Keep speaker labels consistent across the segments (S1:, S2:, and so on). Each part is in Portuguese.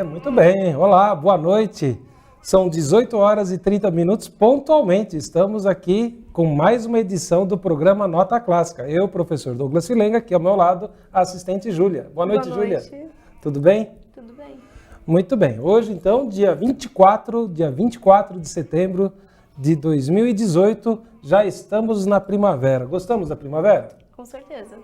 S1: Muito bem. Olá, boa noite. São 18 horas e 30 minutos pontualmente. Estamos aqui com mais uma edição do programa Nota Clássica. Eu, professor Douglas Filenga, aqui ao meu lado, a assistente Júlia. Boa noite, Júlia. Tudo bem?
S2: Tudo bem.
S1: Muito bem. Hoje, então, dia 24 de setembro de 2018, já estamos na primavera. Gostamos da primavera?
S2: Com certeza.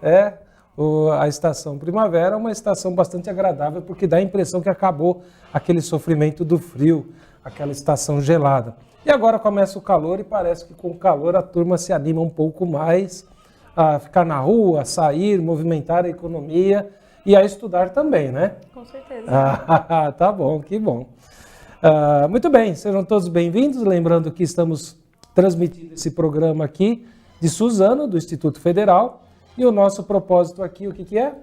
S1: A estação primavera é uma estação bastante agradável porque dá a impressão que acabou aquele sofrimento do frio, aquela estação gelada. E agora começa o calor e parece que com o calor a turma se anima um pouco mais a ficar na rua, a sair, movimentar a economia e a estudar também, né?
S2: Com certeza.
S1: Tá bom, que bom. Muito bem, sejam todos bem-vindos. Lembrando que estamos transmitindo esse programa aqui de Suzano, do Instituto Federal. E o nosso propósito aqui, o que é?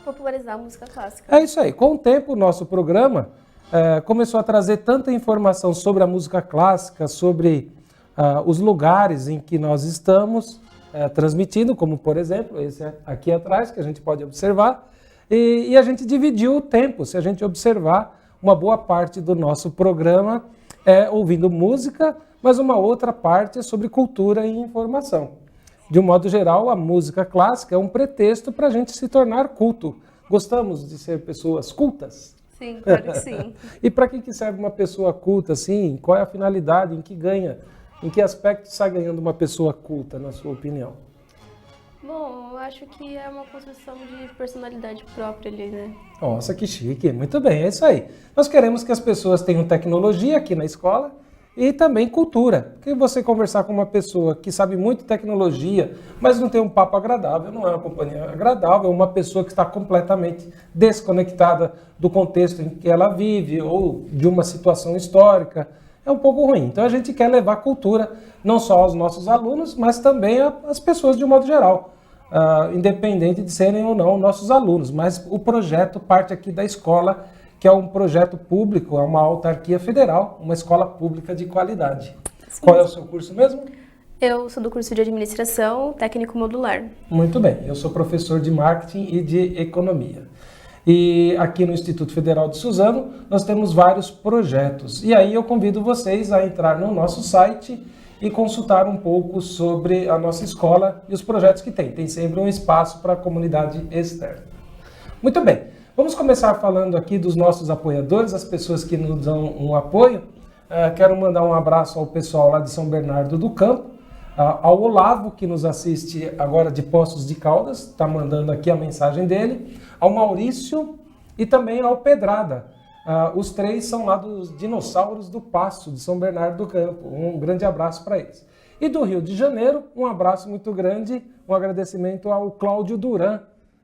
S2: Popularizar a música clássica.
S1: É isso aí. Com o tempo, o nosso programa começou a trazer tanta informação sobre a música clássica, sobre os lugares em que nós estamos transmitindo, como, por exemplo, esse aqui atrás, que a gente pode observar. E a gente dividiu o tempo. Se a gente observar, uma boa parte do nosso programa é ouvindo música, mas uma outra parte é sobre cultura e informação. De um modo geral, a música clássica é um pretexto para a gente se tornar culto. Gostamos de ser pessoas cultas?
S2: Sim, claro que sim.
S1: E para que serve uma pessoa culta, assim? Qual é a finalidade? Em que ganha? Em que aspecto está ganhando uma pessoa culta, na sua opinião?
S2: Bom, eu acho que é uma construção de personalidade própria ali, né?
S1: Nossa, que chique. Muito bem, é isso aí. Nós queremos que as pessoas tenham tecnologia aqui na escola, e também cultura, porque você conversar com uma pessoa que sabe muito tecnologia, mas não tem um papo agradável, não é uma companhia agradável, é uma pessoa que está completamente desconectada do contexto em que ela vive ou de uma situação histórica, é um pouco ruim. Então a gente quer levar cultura não só aos nossos alunos, mas também às pessoas de um modo geral, independente de serem ou não nossos alunos, mas o projeto parte aqui da escola, que é um projeto público, é uma autarquia federal, uma escola pública de qualidade. Sim. Qual é o seu curso mesmo?
S2: Eu sou do curso de Administração Técnico Modular.
S1: Muito bem, eu sou professor de Marketing e de Economia. E aqui no Instituto Federal de Suzano, nós temos vários projetos. E aí eu convido vocês a entrar no nosso site e consultar um pouco sobre a nossa escola e os projetos que tem. Tem sempre um espaço para a comunidade externa. Muito bem. Vamos começar falando aqui dos nossos apoiadores, as pessoas que nos dão um apoio. Quero mandar um abraço ao pessoal lá de São Bernardo do Campo, ao Olavo, que nos assiste agora de Poços de Caldas, está mandando aqui a mensagem dele, ao Maurício e também ao Pedrada. Os três são lá dos Dinossauros do Passo, de São Bernardo do Campo. Um grande abraço para eles. E do Rio de Janeiro, um abraço muito grande, um agradecimento ao Cláudio Duran,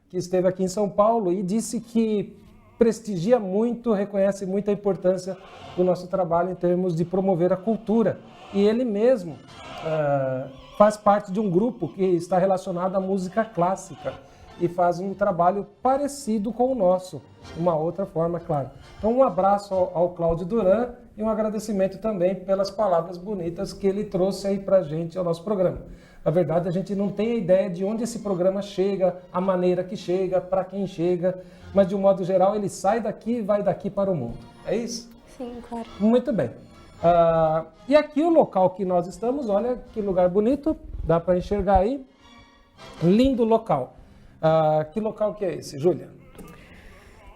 S1: que esteve aqui em São Paulo e disse que prestigia muito, reconhece muito a importância do nosso trabalho em termos de promover a cultura. E ele mesmo faz parte de um grupo que está relacionado à música clássica e faz um trabalho parecido com o nosso, uma outra forma, claro. Então, um abraço ao Cláudio Duran e um agradecimento também pelas palavras bonitas que ele trouxe aí para a gente ao nosso programa. Na verdade, a gente não tem a ideia de onde esse programa chega, a maneira que chega, para quem chega, mas de um modo geral ele sai daqui e vai daqui para o mundo. É isso?
S2: Sim, claro.
S1: Muito bem. E aqui o local que nós estamos, olha que lugar bonito, dá para enxergar aí. Lindo local. Que local que é esse, Júlia?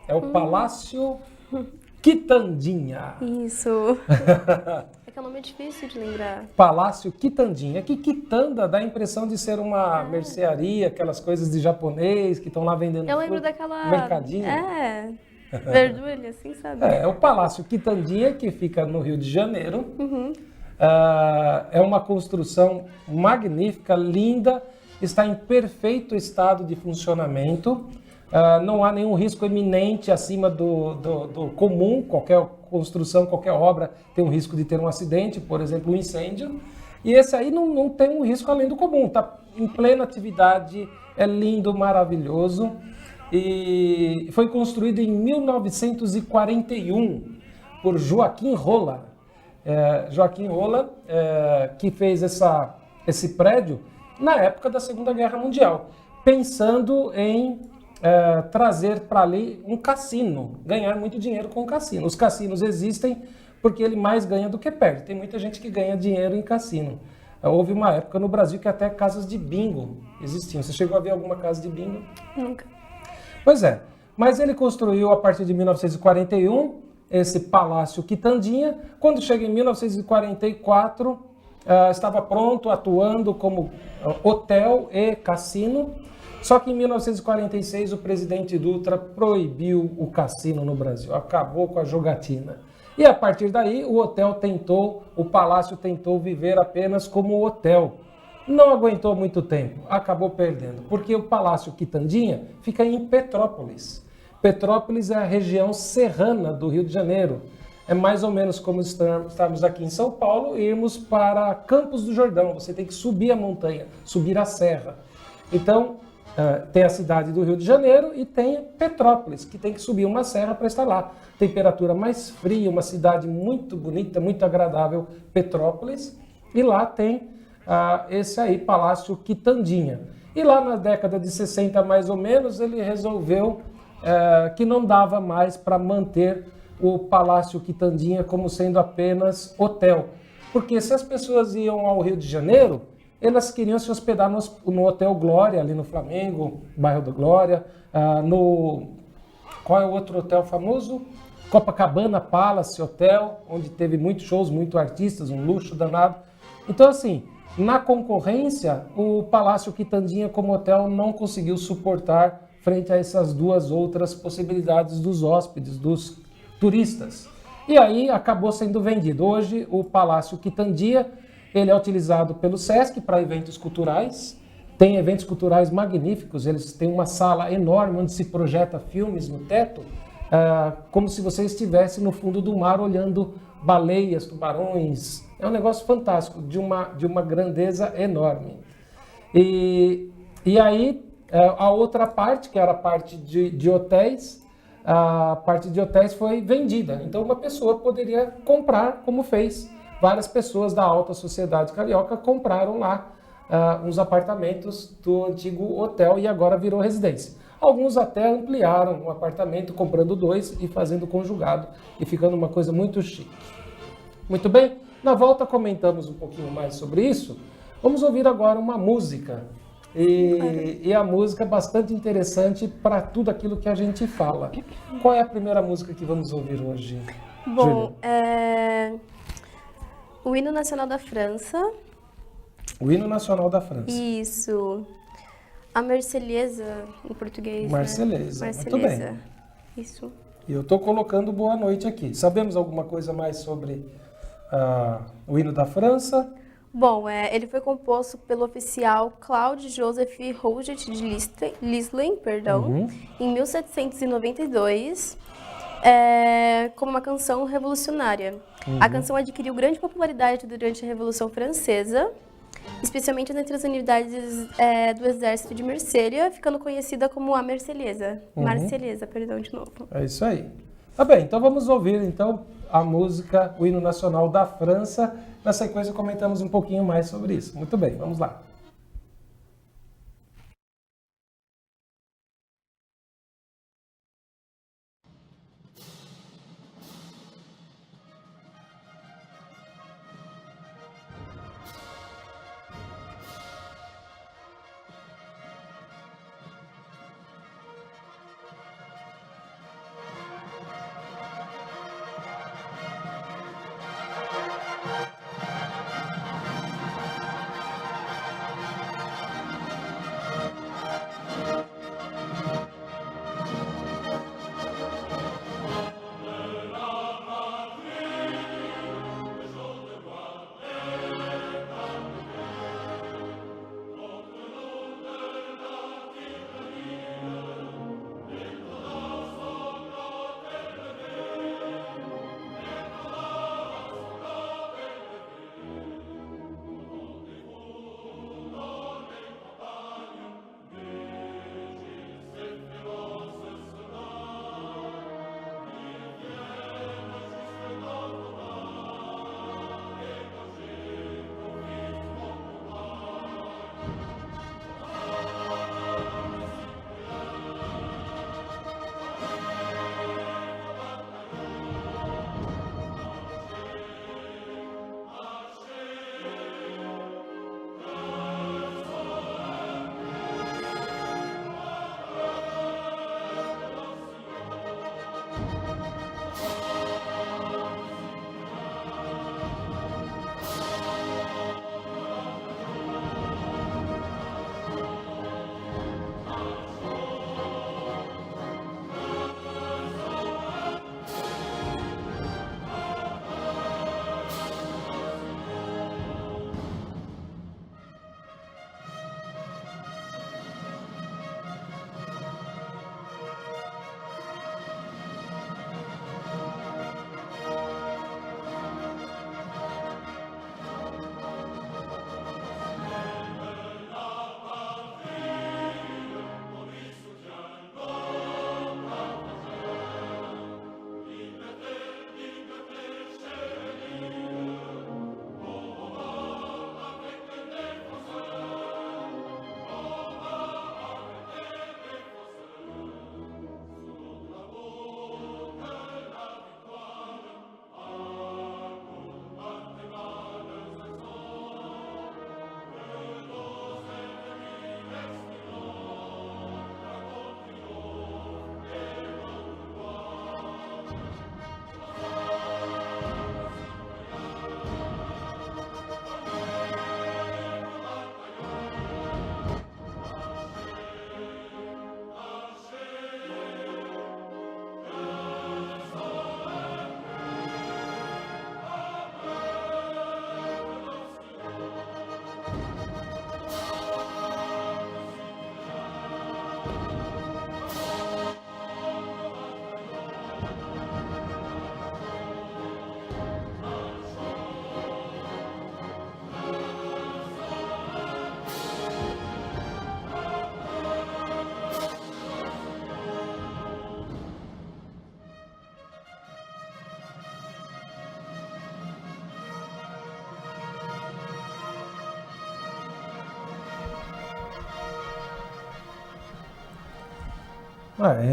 S1: É o Palácio Quitandinha.
S2: Isso. É que o nome é difícil de lembrar.
S1: Palácio Quitandinha. Que quitanda dá a impressão de ser uma mercearia, aquelas coisas de japonês que estão lá vendendo.
S2: Eu lembro daquela...
S1: mercadinho.
S2: Verdura, assim, sabe?
S1: É o Palácio Quitandinha, que fica no Rio de Janeiro.
S2: Uhum.
S1: É uma construção magnífica, linda, está em perfeito estado de funcionamento. Não há nenhum risco eminente acima do comum. Qualquer construção, qualquer obra tem um risco de ter um acidente, por exemplo, um incêndio. E esse aí não tem um risco além do comum. Está em plena atividade, é lindo, maravilhoso. E foi construído em 1941 por Joaquim Rolla. Joaquim Rolla, que fez esse prédio na época da Segunda Guerra Mundial, pensando em trazer para ali um cassino, ganhar muito dinheiro com o cassino. Os cassinos existem porque ele mais ganha do que perde. Tem muita gente que ganha dinheiro em cassino. Houve uma época no Brasil que até casas de bingo existiam. Você chegou a ver alguma casa de bingo?
S2: Nunca.
S1: Pois é. Mas ele construiu, a partir de 1941, esse Palácio Quitandinha. Quando chega em 1944, estava pronto, atuando como hotel e cassino. Só que em 1946 o presidente Dutra proibiu o cassino no Brasil, acabou com a jogatina. E a partir daí o palácio tentou viver apenas como hotel. Não aguentou muito tempo, acabou perdendo, porque o Palácio Quitandinha fica em Petrópolis. Petrópolis é a região serrana do Rio de Janeiro. É mais ou menos como estarmos aqui em São Paulo e irmos para Campos do Jordão. Você tem que subir a montanha, subir a serra. Então, tem a cidade do Rio de Janeiro e tem Petrópolis, que tem que subir uma serra para estar lá. Temperatura mais fria, uma cidade muito bonita, muito agradável, Petrópolis. E lá tem esse aí, Palácio Quitandinha. E lá na década de 60, mais ou menos, ele resolveu que não dava mais para manter o Palácio Quitandinha como sendo apenas hotel. Porque se as pessoas iam ao Rio de Janeiro, elas queriam se hospedar no Hotel Glória, ali no Flamengo, bairro do Glória, qual é o outro hotel famoso? Copacabana Palace Hotel, onde teve muitos shows, muitos artistas, um luxo danado. Então, assim, na concorrência, o Palácio Quitandinha como hotel não conseguiu suportar frente a essas duas outras possibilidades dos hóspedes, dos turistas. E aí acabou sendo vendido. Hoje, o Palácio Quitandinha, ele é utilizado pelo Sesc para eventos culturais. Tem eventos culturais magníficos. Eles têm uma sala enorme onde se projeta filmes no teto, como se você estivesse no fundo do mar olhando baleias, tubarões. É um negócio fantástico, de uma grandeza enorme. E aí, a outra parte, que era a parte de hotéis, a parte de hotéis foi vendida. Então, uma pessoa poderia comprar, como fez. Várias pessoas da alta sociedade carioca compraram lá uns apartamentos do antigo hotel e agora virou residência. Alguns até ampliaram um apartamento, comprando 2 e fazendo conjugado e ficando uma coisa muito chique. Muito bem, na volta comentamos um pouquinho mais sobre isso. Vamos ouvir agora uma música. E a música é bastante interessante para tudo aquilo que a gente fala. Qual é a primeira música que vamos ouvir hoje?
S2: Bom, o hino nacional da França.
S1: O hino nacional da França.
S2: Isso. A Marselhesa, em português.
S1: Marselhesa.
S2: Né?
S1: Muito bem.
S2: Isso.
S1: E eu estou colocando boa noite aqui. Sabemos alguma coisa mais sobre o hino da França?
S2: Bom, ele foi composto pelo oficial Claude-Joseph Rouget de Lislen, em 1792, como uma canção revolucionária. A canção adquiriu grande popularidade durante a Revolução Francesa, especialmente entre as unidades do exército de Marselha, ficando conhecida como a Marselhesa. Marselhesa, perdão, de novo.
S1: É isso aí. Tá bem, então vamos ouvir então a música, o hino nacional da França. Na sequência comentamos um pouquinho mais sobre isso. Muito bem, vamos lá.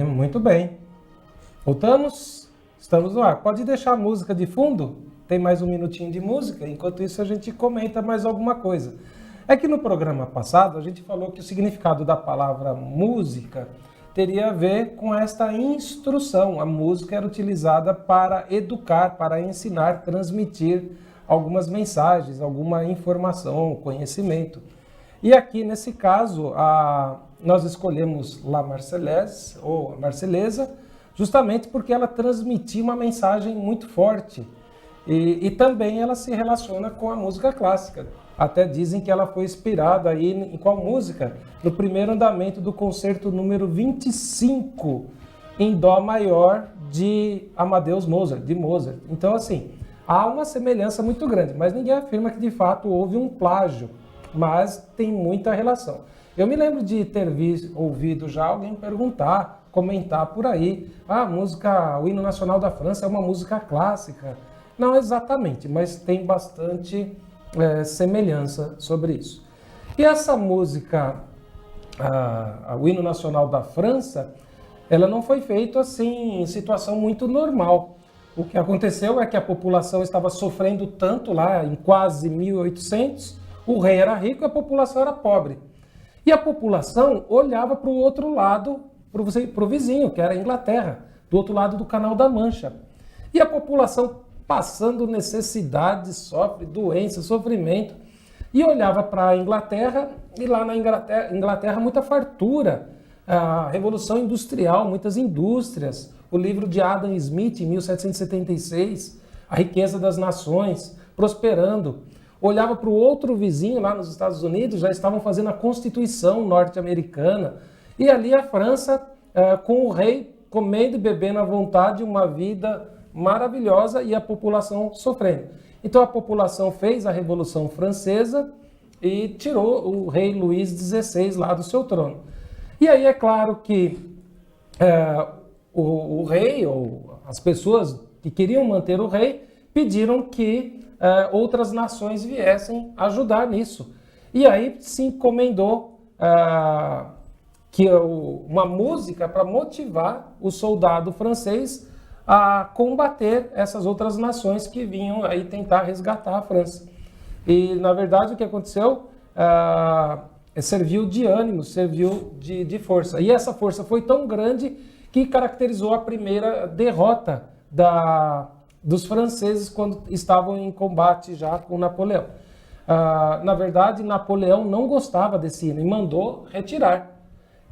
S1: Muito bem. Voltamos? Estamos no ar. Pode deixar a música de fundo? Tem mais um minutinho de música. Enquanto isso, a gente comenta mais alguma coisa. É que no programa passado, a gente falou que o significado da palavra música teria a ver com esta instrução. A música era utilizada para educar, para ensinar, transmitir algumas mensagens, alguma informação, conhecimento. E aqui, nesse caso, nós escolhemos La Marseillaise, ou a Marselhesa, justamente porque ela transmitia uma mensagem muito forte. E também ela se relaciona com a música clássica. Até dizem que ela foi inspirada aí em qual música? No primeiro andamento do concerto número 25, em Dó maior, de Amadeus Mozart, de Mozart. Então, assim, há uma semelhança muito grande, mas ninguém afirma que de fato houve um plágio, mas tem muita relação. Eu me lembro de ter ouvido já alguém perguntar, comentar por aí, o hino nacional da França é uma música clássica. Não exatamente, mas tem bastante semelhança sobre isso. E essa música, o hino nacional da França, ela não foi feita assim em situação muito normal. O que aconteceu é que a população estava sofrendo tanto lá, em quase 1800, o rei era rico e a população era pobre. E a população olhava para o outro lado, para o vizinho, que era a Inglaterra, do outro lado do Canal da Mancha. E a população passando necessidade, sofre doença, sofrimento, e olhava para a Inglaterra, e lá na Inglaterra muita fartura, a Revolução Industrial, muitas indústrias, o livro de Adam Smith, em 1776, A Riqueza das Nações, prosperando. Olhava para o outro vizinho lá nos Estados Unidos, já estavam fazendo a Constituição norte-americana, e ali a França, com o rei comendo e bebendo à vontade, uma vida maravilhosa e a população sofrendo. Então a população fez a Revolução Francesa e tirou o rei Luís XVI lá do seu trono. E aí é claro que o rei, ou as pessoas que queriam manter o rei, pediram que outras nações viessem ajudar nisso. E aí se encomendou uma música para motivar o soldado francês a combater essas outras nações que vinham aí tentar resgatar a França. E, na verdade, o que aconteceu serviu de ânimo, serviu de força. E essa força foi tão grande que caracterizou a primeira derrota dos franceses quando estavam em combate já com Napoleão. Na verdade, Napoleão não gostava desse hino e mandou retirar.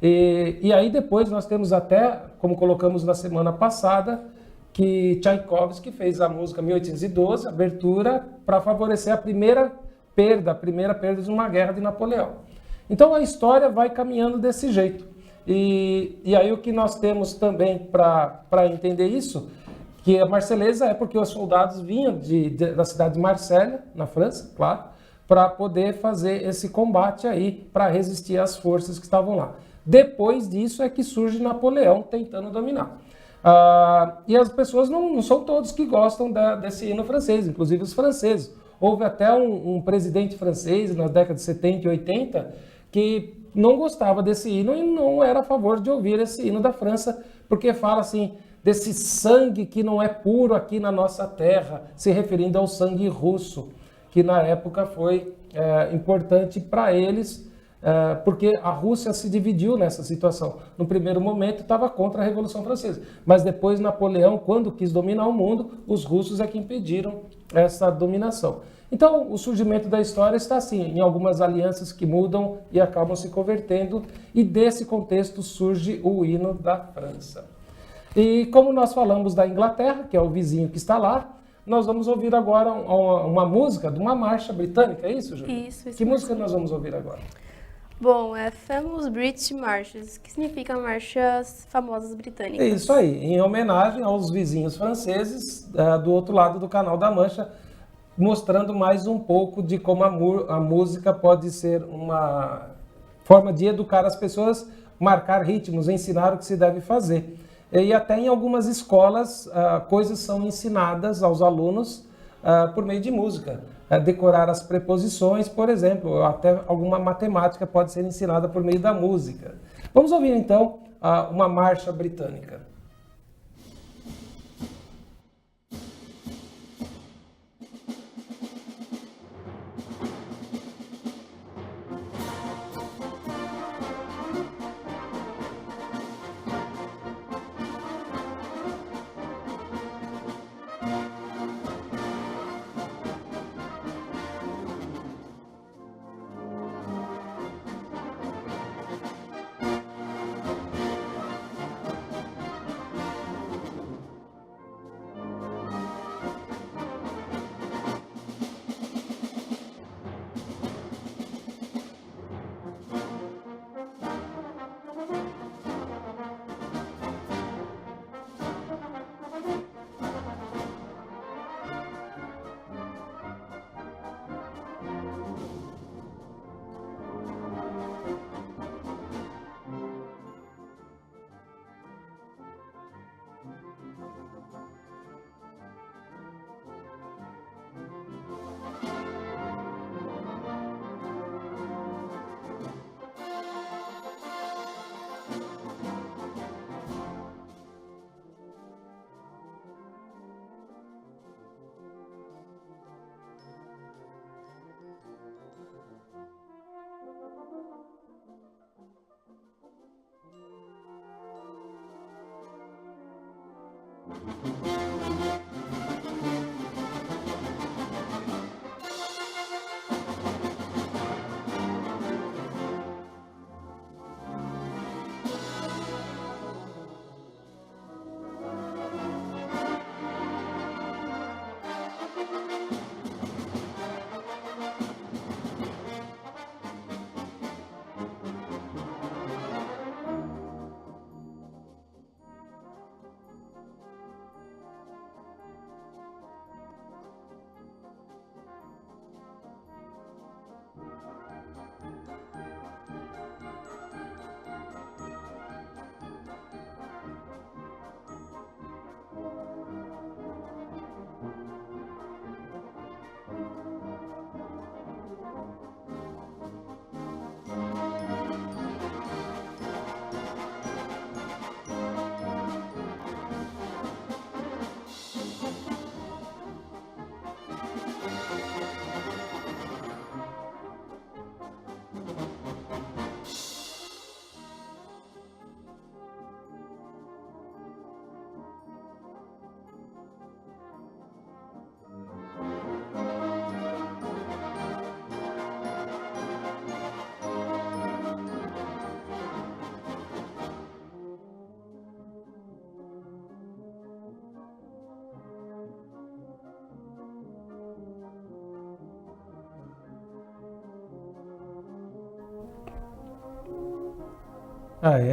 S1: E aí depois nós temos até, como colocamos na semana passada, que Tchaikovsky fez a música 1812, abertura, para favorecer a primeira perda de uma guerra de Napoleão. Então a história vai caminhando desse jeito. E aí o que nós temos também para entender isso, que a Marselhesa é porque os soldados vinham da cidade de Marselha, na França, claro, para poder fazer esse combate aí, para resistir às forças que estavam lá. Depois disso é que surge Napoleão tentando dominar. E as pessoas não são todos que gostam desse hino francês, inclusive os franceses. Houve até um presidente francês na década de 70 e 80 que não gostava desse hino e não era a favor de ouvir esse hino da França, porque fala assim, desse sangue que não é puro aqui na nossa terra, se referindo ao sangue russo, que na época foi importante para eles, porque a Rússia se dividiu nessa situação. No primeiro momento estava contra a Revolução Francesa, mas depois Napoleão, quando quis dominar o mundo, os russos é que impediram essa dominação. Então, o surgimento da história está assim, em algumas alianças que mudam e acabam se convertendo, e desse contexto surge o hino da França. E como nós falamos da Inglaterra, que é o vizinho que está lá, nós vamos ouvir agora uma música de uma marcha britânica, é isso, Júlia?
S2: Isso.
S1: Que música nós vamos ouvir agora?
S2: Bom, é Famous British Marches, que significa marchas famosas britânicas.
S1: É isso aí, em homenagem aos vizinhos franceses do outro lado do Canal da Mancha, mostrando mais um pouco de como a música pode ser uma forma de educar as pessoas, marcar ritmos, ensinar o que se deve fazer. E até em algumas escolas, coisas são ensinadas aos alunos por meio de música. Decorar as preposições, por exemplo, até alguma matemática pode ser ensinada por meio da música. Vamos ouvir então uma marcha britânica.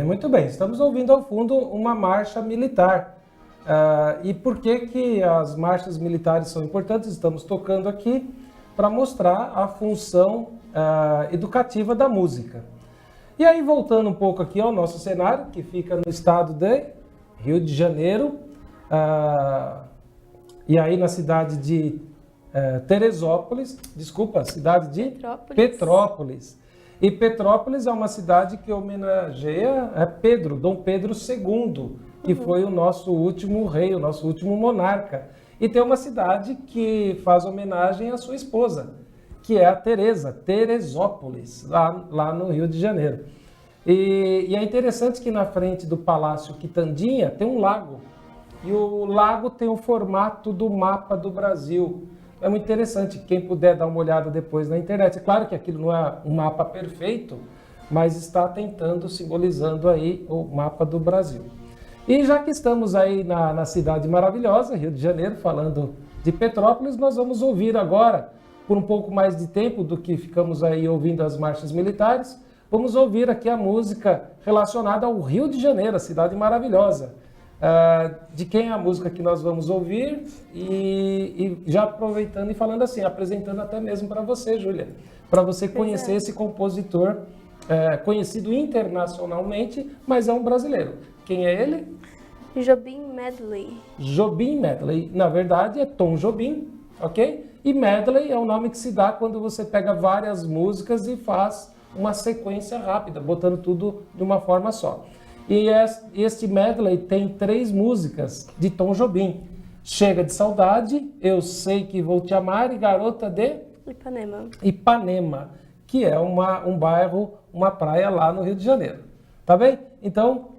S1: Muito bem, estamos ouvindo ao fundo uma marcha militar. E por que as marchas militares são importantes? Estamos tocando aqui para mostrar a função educativa da música. E aí, voltando um pouco aqui ao nosso cenário, que fica no estado de Rio de Janeiro, e aí na cidade de Teresópolis, desculpa, cidade de Petrópolis. E Petrópolis é uma cidade que homenageia Pedro, Dom Pedro II, que foi o nosso último rei, o nosso último monarca. E tem uma cidade que faz homenagem à sua esposa, que é a Teresa, Teresópolis, lá no Rio de Janeiro. E é interessante que na frente do Palácio Quitandinha tem um lago. E o lago tem o formato do mapa do Brasil. É muito interessante, quem puder dar uma olhada depois na internet. É claro que aquilo não é um mapa perfeito, mas está tentando, simbolizando aí o mapa do Brasil. E já que estamos aí na cidade maravilhosa, Rio de Janeiro, falando de Petrópolis, nós vamos ouvir agora, por um pouco mais de tempo do que ficamos aí ouvindo as marchas militares, vamos ouvir aqui a música relacionada ao Rio de Janeiro, a cidade maravilhosa. De quem é a música que nós vamos ouvir e já aproveitando e falando assim, apresentando até mesmo para você, Júlia, para você conhecer esse compositor conhecido internacionalmente, mas é um brasileiro. Quem é ele?
S2: Jobim Medley.
S1: Jobim Medley, na verdade é Tom Jobim, ok? E medley é o nome que se dá quando você pega várias músicas e faz uma sequência rápida, botando tudo de uma forma só. E este medley tem 3 músicas de Tom Jobim. Chega de Saudade, Eu Sei Que Vou Te Amar e Garota de Ipanema, que é um bairro, uma praia lá no Rio de Janeiro. Tá bem? Então,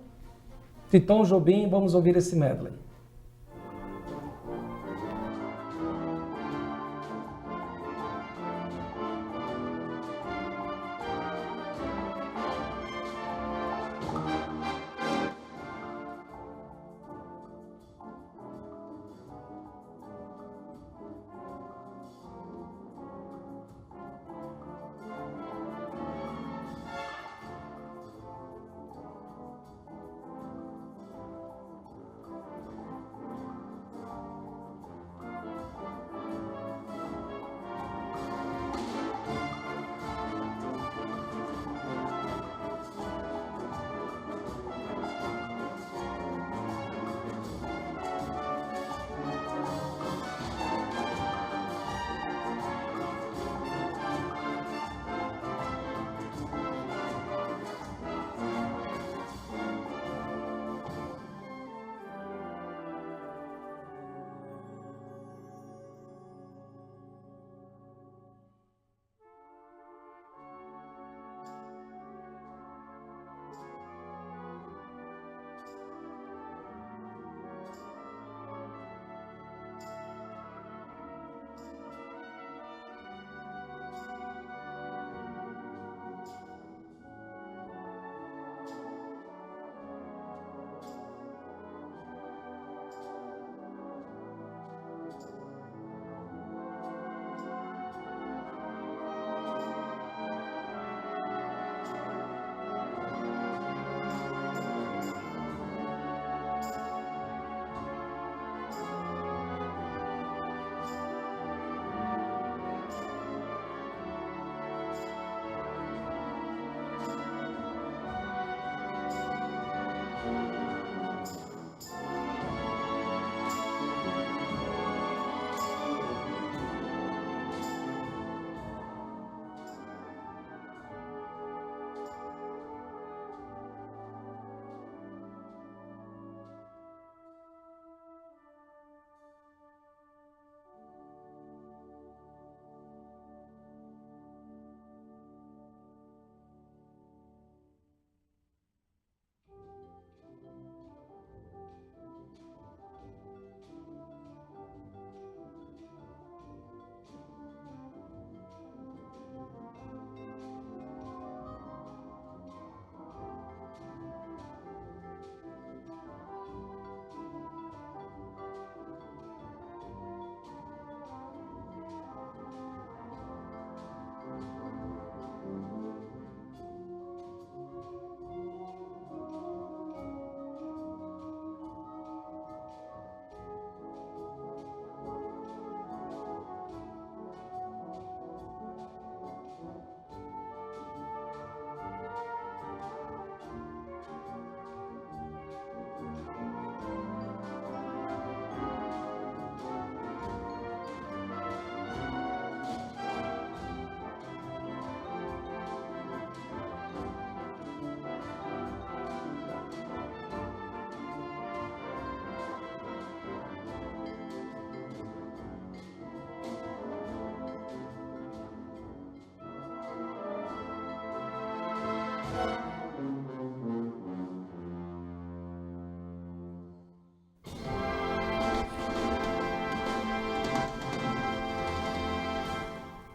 S1: de Tom Jobim, vamos ouvir esse medley.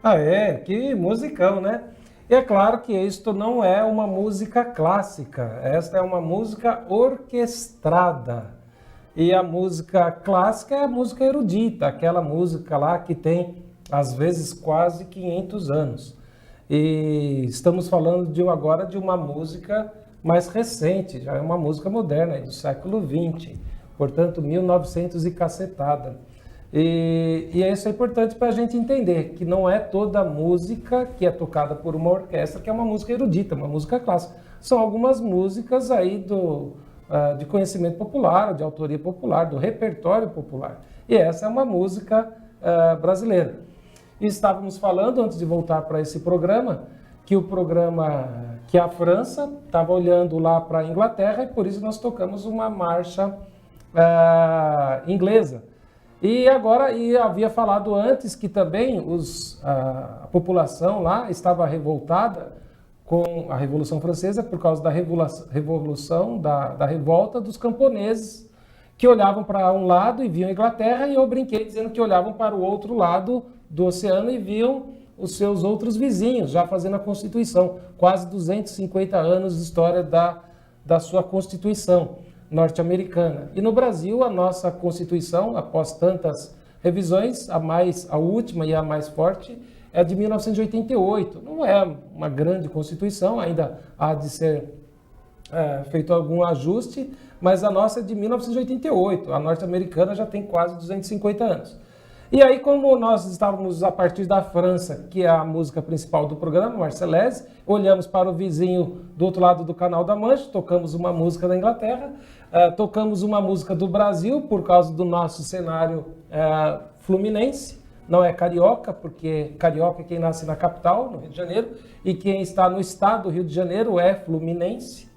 S1: Ah, é? Que musicão, né? E é claro que isto não é uma música clássica, esta é uma música orquestrada. E a música clássica é a música erudita, aquela música lá que tem, às vezes, quase 500 anos. E estamos falando agora de uma música mais recente, já é uma música moderna, do século XX, portanto, 1900 e cacetada. E isso é importante para a gente entender, que não é toda música que é tocada por uma orquestra que é uma música erudita, uma música clássica. São algumas músicas aí de conhecimento popular, de autoria popular, do repertório popular. E essa é uma música brasileira. E estávamos falando, antes de voltar para esse programa, que a França estava olhando lá para a Inglaterra e por isso nós tocamos uma marcha inglesa. E havia falado antes que também a população lá estava revoltada com a Revolução Francesa por causa da da revolta dos camponeses que olhavam para um lado e viam a Inglaterra, e eu brinquei dizendo que olhavam para o outro lado do oceano e viam os seus outros vizinhos já fazendo a Constituição, quase 250 anos de história da sua Constituição norte-americana. E no Brasil, a nossa Constituição, após tantas revisões, a última e a mais forte é a de 1988. Não é uma grande Constituição, ainda há de ser feito algum ajuste, mas a nossa é de 1988, a norte-americana já tem quase 250 anos. E aí, como nós estávamos a partir da França, que é a música principal do programa, Marseillaise, olhamos para o vizinho do outro lado do Canal da Mancha, tocamos uma música da Inglaterra, tocamos uma música do Brasil, por causa do nosso cenário fluminense, não é carioca, porque carioca é quem nasce na capital, no Rio de Janeiro, e quem está no estado do Rio de Janeiro é fluminense.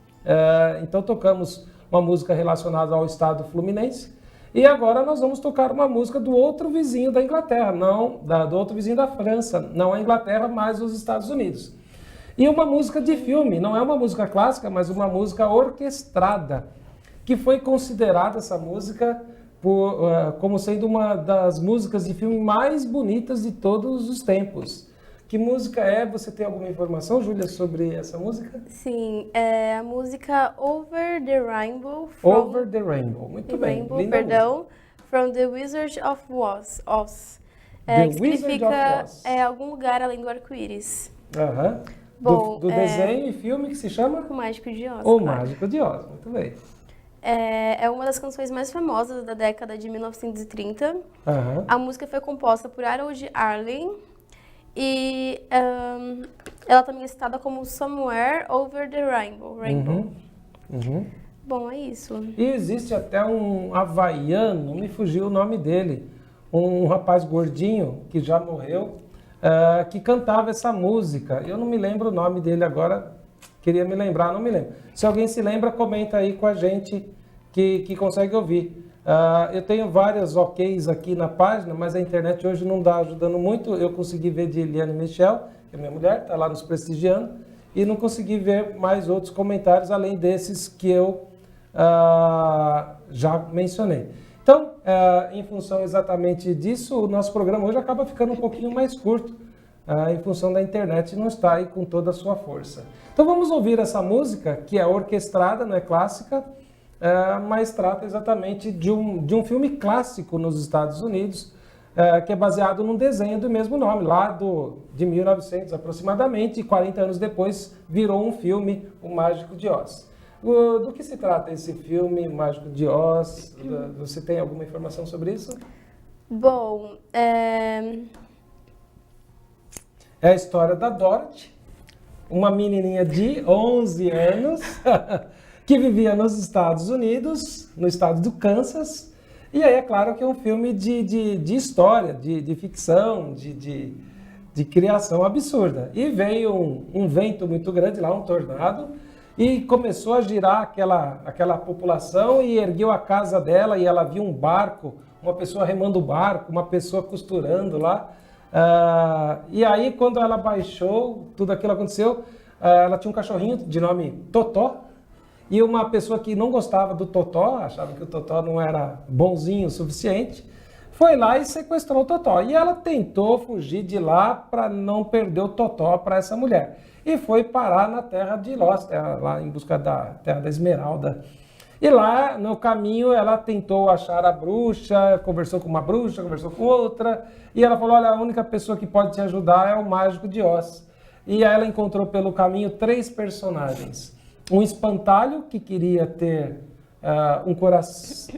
S1: Então tocamos uma música relacionada ao estado fluminense. E agora nós vamos tocar uma música do outro vizinho da Inglaterra, do outro vizinho da França, não a Inglaterra, mas os Estados Unidos. E uma música de filme, não é uma música clássica, mas uma música orquestrada, que foi considerada essa música como sendo uma das músicas de filme mais bonitas de todos os tempos. Que música é? Você tem alguma informação, Júlia, sobre essa música?
S2: Sim, é a música Over the Rainbow.
S1: Over the Rainbow, muito bem.
S2: Rainbow,
S1: Linda
S2: perdão,
S1: música.
S2: From the Wizard of Oz.
S1: The
S2: Que
S1: Wizard
S2: significa
S1: of Oz.
S2: algum lugar além do arco-íris.
S1: Aham.
S2: Bom,
S1: do desenho e filme que se chama?
S2: O Mágico de Oz.
S1: O
S2: claro.
S1: Mágico de Oz, muito bem.
S2: É uma das canções mais famosas da década de 1930.
S1: Aham.
S2: A música foi composta por Harold Arlen e ela também é citada como Somewhere Over the Rainbow.
S1: Uhum.
S2: Bom, é isso.
S1: E existe até um havaiano, me fugiu o nome dele, um rapaz gordinho que já morreu, que cantava essa música. Eu não me lembro o nome dele agora, queria me lembrar, não me lembro. Se alguém se lembra, comenta aí com a gente que consegue ouvir. Eu tenho várias OKs aqui na página, mas a internet hoje não está ajudando muito. Eu consegui ver de Eliane Michel, que é minha mulher, está lá nos prestigiando, e não consegui ver mais outros comentários além desses que eu já mencionei. Então, em função exatamente disso, o nosso programa hoje acaba ficando um pouquinho mais curto, em função da internet não está aí com toda a sua força. Então vamos ouvir essa música, que é orquestrada, não é clássica, mas trata exatamente de um filme clássico nos Estados Unidos, que é baseado num desenho do mesmo nome, lá de 1900 aproximadamente, e 40 anos depois virou um filme, O Mágico de Oz. Do que se trata esse filme, Mágico de Oz? Você tem alguma informação sobre isso?
S2: Bom,
S1: É a história da Dorothy, uma menininha de 11 anos, que vivia nos Estados Unidos, no estado do Kansas. E aí é claro que é um filme de história, de ficção, de criação absurda. E veio um vento muito grande lá, um tornado, e começou a girar aquela população e ergueu a casa dela, e ela viu um barco, uma pessoa remando o barco, uma pessoa costurando lá. E aí, quando ela baixou, tudo aquilo aconteceu, ela tinha um cachorrinho de nome Totó, e uma pessoa que não gostava do Totó, achava que o Totó não era bonzinho o suficiente, foi lá e sequestrou o Totó. E ela tentou fugir de lá para não perder o Totó para essa mulher. E foi parar na terra de Lost, lá em busca da terra da Esmeralda. E lá, no caminho, ela tentou achar a bruxa, conversou com uma bruxa, conversou com outra, e ela falou, olha, a única pessoa que pode te ajudar é o Mágico de Oz. E aí ela encontrou pelo caminho 3 personagens. Um espantalho, que queria ter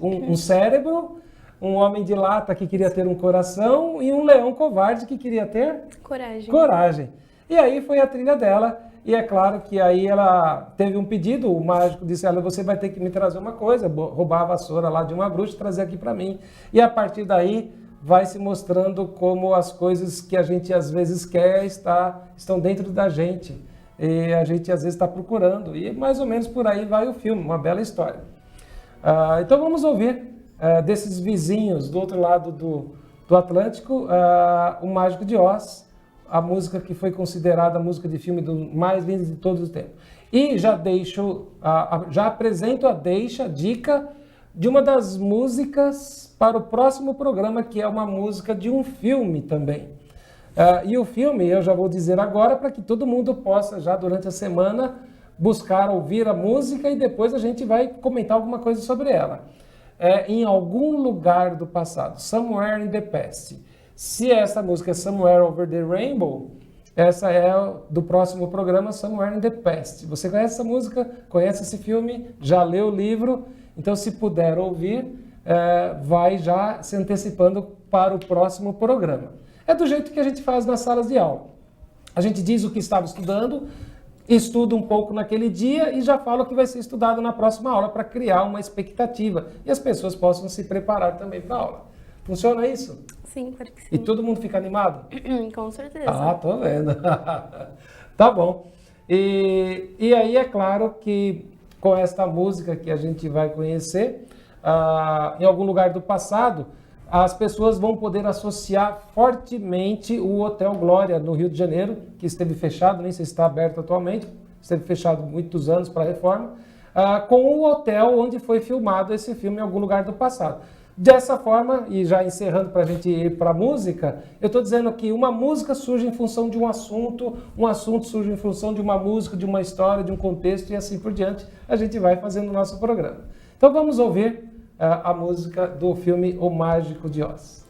S1: um cérebro, um homem de lata, que queria ter um coração, e um leão covarde, que queria ter... coragem. E aí foi a trilha dela. E é claro que aí ela teve um pedido, o mágico disse, olha, você vai ter que me trazer uma coisa, roubar a vassoura lá de uma bruxa e trazer aqui para mim. E a partir daí vai se mostrando como as coisas que a gente às vezes quer estão dentro da gente. E a gente às vezes está procurando. E mais ou menos por aí vai o filme, uma bela história. Então vamos ouvir desses vizinhos do outro lado do Atlântico, o Mágico de Oz, a música que foi considerada a música de filme mais linda de todos os tempos. E já apresento a dica de uma das músicas para o próximo programa, que é uma música de um filme também. E o filme, eu já vou dizer agora, para que todo mundo possa, já durante a semana, buscar ouvir a música e depois a gente vai comentar alguma coisa sobre ela. Em algum lugar do passado, Somewhere in the Past. Se essa música é Somewhere Over the Rainbow, essa é do próximo programa, Somewhere in the Past. Você conhece essa música? Conhece esse filme? Já leu o livro? Então, se puder ouvir, vai já se antecipando para o próximo programa. É do jeito que a gente faz nas salas de aula. A gente diz o que estava estudando, estuda um pouco naquele dia e já fala o que vai ser estudado na próxima aula para criar uma expectativa e as pessoas possam se preparar também para a aula. Funciona isso?
S2: Sim, claro que sim.
S1: E todo mundo fica animado?
S2: Com certeza.
S1: Tô vendo. Tá bom. E aí é claro que com esta música que a gente vai conhecer, em algum lugar do passado, as pessoas vão poder associar fortemente o Hotel Glória, no Rio de Janeiro, que esteve fechado, nem sei se está aberto atualmente, esteve fechado muitos anos para a reforma, com o hotel onde foi filmado esse filme em algum lugar do passado. Dessa forma, e já encerrando para a gente ir para a música, eu estou dizendo que uma música surge em função de um assunto surge em função de uma música, de uma história, de um contexto e assim por diante, a gente vai fazendo o nosso programa. Então vamos ouvir a música do filme O Mágico de Oz.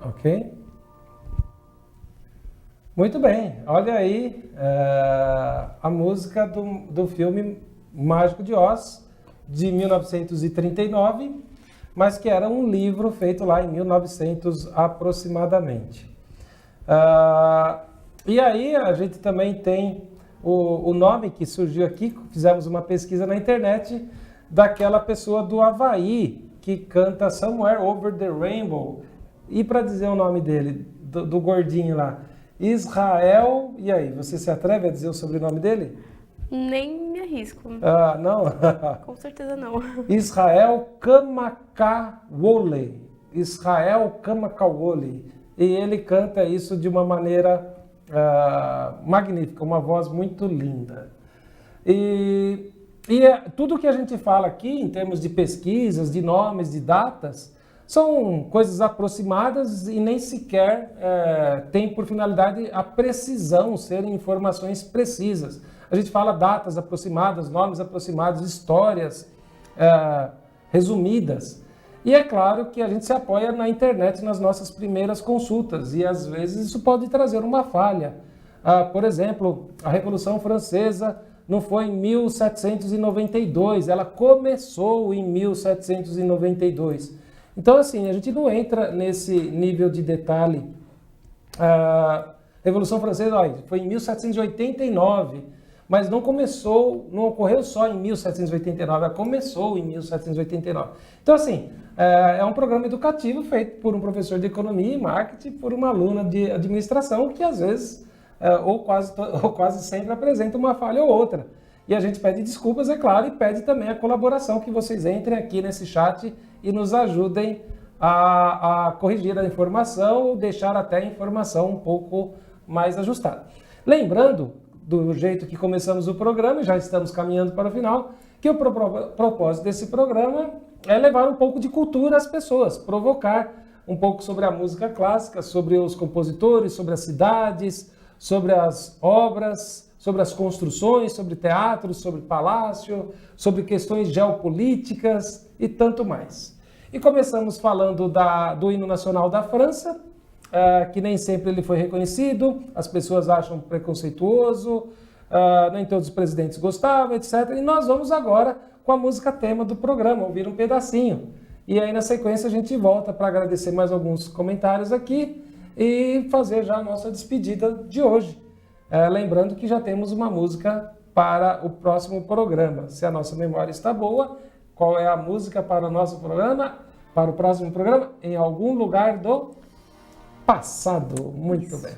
S1: Ok? Muito bem, olha aí a música do filme Mágico de Oz, de 1939, mas que era um livro feito lá em 1900 aproximadamente. E aí a gente também tem o nome que surgiu aqui, fizemos uma pesquisa na internet, daquela pessoa do Havaí, que canta Somewhere Over the Rainbow. E para dizer o nome dele, do gordinho lá, Israel, e aí, você se atreve a dizer o sobrenome dele?
S2: Nem me arrisco.
S1: Não?
S2: Com certeza não.
S1: Israel Kamakawole. Israel Kamakawole. E ele canta isso de uma maneira magnífica, uma voz muito linda. E tudo que a gente fala aqui, em termos de pesquisas, de nomes, de datas, são coisas aproximadas e nem sequer tem por finalidade a precisão, serem informações precisas. A gente fala datas aproximadas, nomes aproximados, histórias resumidas. E é claro que a gente se apoia na internet nas nossas primeiras consultas e às vezes isso pode trazer uma falha. Por exemplo, a Revolução Francesa não foi em 1792, ela começou em 1792. Então, assim, a gente não entra nesse nível de detalhe. A Revolução Francesa foi em 1789, mas não ocorreu só em 1789, ela começou em 1789. Então, assim, é um programa educativo feito por um professor de economia e marketing, por uma aluna de administração, que às vezes, ou quase sempre, apresenta uma falha ou outra. E a gente pede desculpas, é claro, e pede também a colaboração, que vocês entrem aqui nesse chat e nos ajudem a corrigir a informação ou deixar até a informação um pouco mais ajustada. Lembrando, do jeito que começamos o programa, e já estamos caminhando para o final, que o propósito desse programa é levar um pouco de cultura às pessoas, provocar um pouco sobre a música clássica, sobre os compositores, sobre as cidades, sobre as obras, sobre as construções, sobre teatros, sobre palácio, sobre questões geopolíticas e tanto mais. E começamos falando do hino nacional da França, que nem sempre ele foi reconhecido, as pessoas acham preconceituoso, nem todos os presidentes gostavam, etc. E nós vamos agora com a música tema do programa, ouvir um pedacinho. E aí na sequência a gente volta para agradecer mais alguns comentários aqui e fazer já a nossa despedida de hoje. Lembrando que já temos uma música para o próximo programa. Se a nossa memória está boa, qual é a música para o nosso programa? Para o próximo programa? Em algum lugar do passado. Muito bem.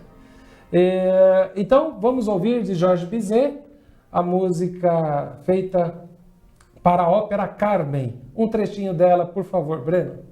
S1: Então, vamos ouvir de Georges Bizet a música feita para a ópera Carmen. Um trechinho dela, por favor, Breno.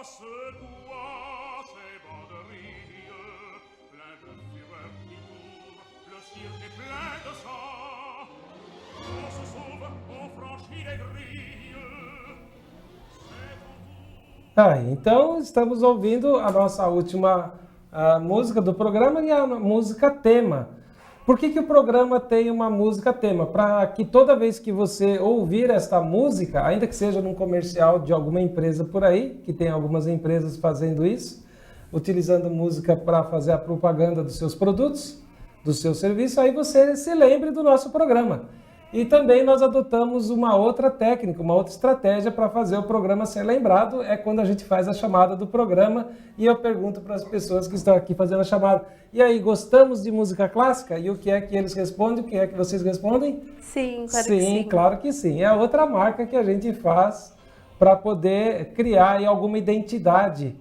S3: Secoua ses banderilles.
S1: Então estamos ouvindo a nossa última música do programa e a música tema. Por que o programa tem uma música tema? Para que toda vez que você ouvir esta música, ainda que seja num comercial de alguma empresa por aí, que tem algumas empresas fazendo isso, utilizando música para fazer a propaganda dos seus produtos, do seu serviço, aí você se lembre do nosso programa. E também nós adotamos uma outra técnica, uma outra estratégia para fazer o programa ser lembrado, é quando a gente faz a chamada do programa e eu pergunto para as pessoas que estão aqui fazendo a chamada, e aí, gostamos de música clássica? E o que é que eles respondem? O que é que vocês respondem?
S2: Sim, claro que sim.
S1: Sim, claro que sim. É a outra marca que a gente faz para poder criar aí alguma identidade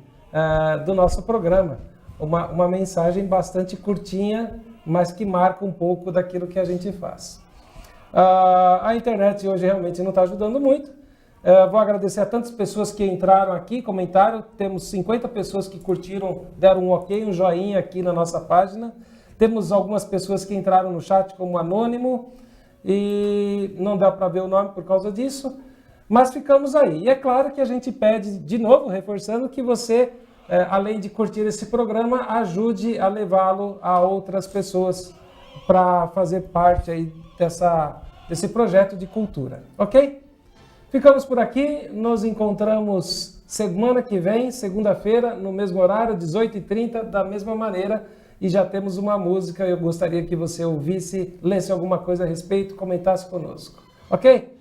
S1: do nosso programa. Uma mensagem bastante curtinha, mas que marca um pouco daquilo que a gente faz. A internet hoje realmente não está ajudando muito. Vou agradecer a tantas pessoas que entraram aqui, comentaram. Temos 50 pessoas que curtiram, deram um ok, um joinha aqui na nossa página. Temos algumas pessoas que entraram no chat como anônimo e não dá para ver o nome por causa disso. Mas ficamos aí. E é claro que a gente pede, de novo, reforçando, que você, além de curtir esse programa, ajude a levá-lo a outras pessoas para fazer parte aí desse projeto de cultura, ok? Ficamos por aqui, nos encontramos semana que vem, segunda-feira, no mesmo horário, 18h30, da mesma maneira, e já temos uma música, eu gostaria que você ouvisse, lesse alguma coisa a respeito, comentasse conosco, ok?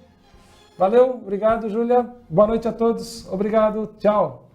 S1: Valeu, obrigado, Júlia, boa noite a todos, obrigado, tchau!